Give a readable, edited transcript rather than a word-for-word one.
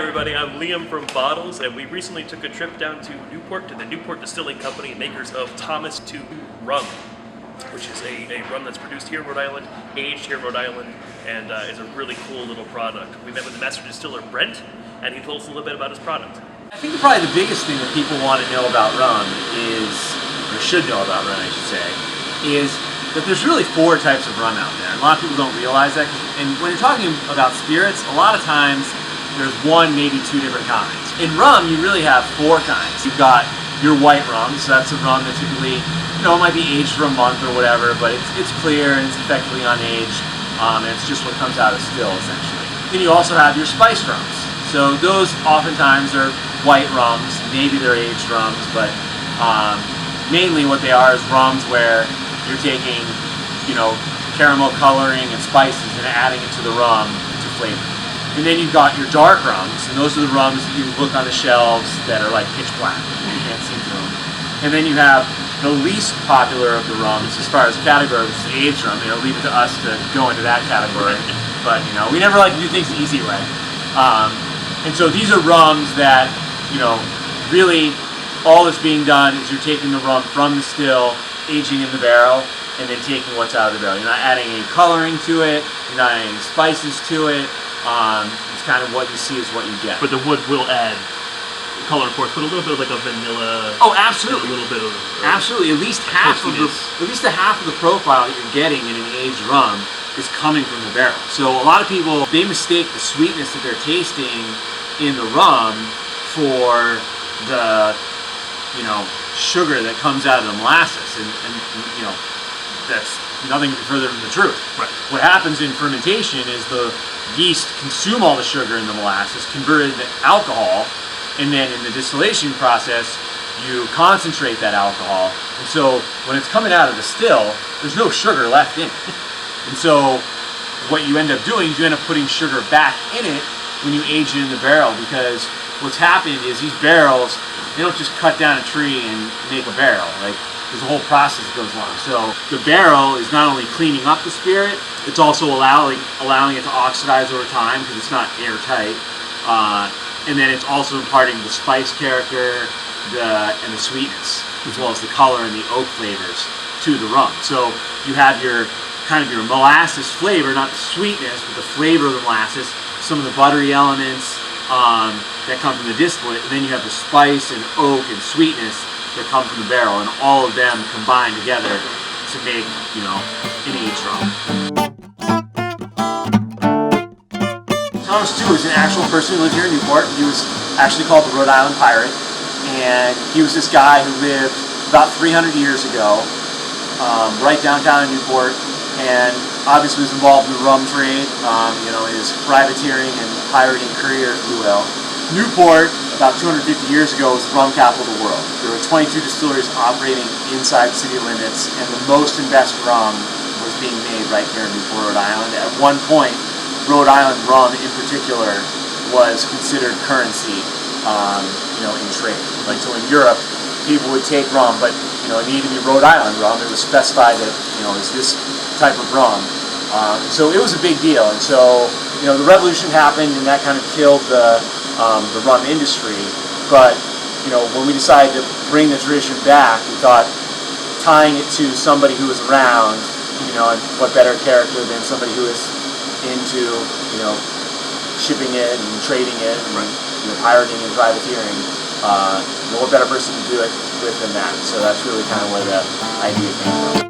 everybody, I'm Liam from Bottles, and we recently took a trip down to Newport to the Newport Distilling Company, makers of Tew Rum, which is a rum that's produced here in Rhode Island, aged here in Rhode Island, and is a really cool little product. We met with the master distiller, Brent, and he told us a little bit about his product. I think probably the biggest thing that people want to know about rum is, or should know about rum, I should say, is that there's really 4 types of rum out there. And a lot of people don't realize that. And when you're talking about spirits, a lot of times there's 1, maybe 2 different kinds. In rum, you really have 4 kinds. You've got your white rum, so that's a rum that typically, it might be aged for a month or whatever, but it's clear and it's effectively unaged, and it's just what comes out of still, essentially. Then you also have your spiced rums. So those oftentimes are white rums, maybe they're aged rums, but mainly what they are is rums where you're taking, caramel coloring and spices and adding it to the rum to flavor. And then you've got your dark rums, and those are the rums that you look on the shelves that are like pitch black. You can't see through them. And then you have the least popular of the rums as far as category, which is the aged rum. Leave it to us to go into that category. But we never like to do things the easy way. And so these are rums that, really all that's being done is you're taking the rum from the still, aging in the barrel, and then taking what's out of the barrel. You're not adding any coloring to it, you're not adding any spices to it. It's kind of what you see is what you get. But the wood will add color, of course, but a little bit of like a vanilla. Oh, absolutely. A little bit of absolutely. At least half of the profile that you're getting in an aged rum is coming from the barrel. So a lot of people, they mistake the sweetness that they're tasting in the rum for the sugar that comes out of the molasses, and that's nothing further from the truth. Right. What happens in fermentation is the yeast consume all the sugar in the molasses, convert it into alcohol, and then in the distillation process you concentrate that alcohol, and so when it's coming out of the still, there's no sugar left in it. And so what you end up doing is you end up putting sugar back in it when you age it in the barrel, because what's happened is these barrels, they don't just cut down a tree and make a barrel. There's a whole process that goes along. So the barrel is not only cleaning up the spirit, it's also allowing it to oxidize over time because it's not airtight. And then it's also imparting the spice character and the sweetness, as well as the color and the oak flavors to the rum. So you have your molasses flavor, not the sweetness, but the flavor of the molasses, some of the buttery elements that come from the distillate, and then you have the spice and oak and sweetness that come from the barrel, and all of them combine together to make, an aged rum. Thomas Tew is an actual person who lived here in Newport. He was actually called the Rhode Island Pirate, and he was this guy who lived about 300 years ago, right downtown in Newport, and obviously was involved in the rum trade, his privateering and pirating career, if you will. Newport, about 250 years ago, was the rum capital of the world. There were 22 distilleries operating inside city limits, and the most and best rum was being made right here in Newport, Rhode Island. At one point, Rhode Island rum in particular was considered currency, in trade. So in Europe, people would take rum, but it needed to be Rhode Island rum. It was specified that it's this type of rum. So it was a big deal, and so the revolution happened, and that kind of killed the rum industry. But when we decided to bring the tradition back, we thought tying it to somebody who was around, and what better character than somebody who is into shipping it and trading it and pirating and privateering. What better person to do it with than that? So that's really kind of where the idea came from.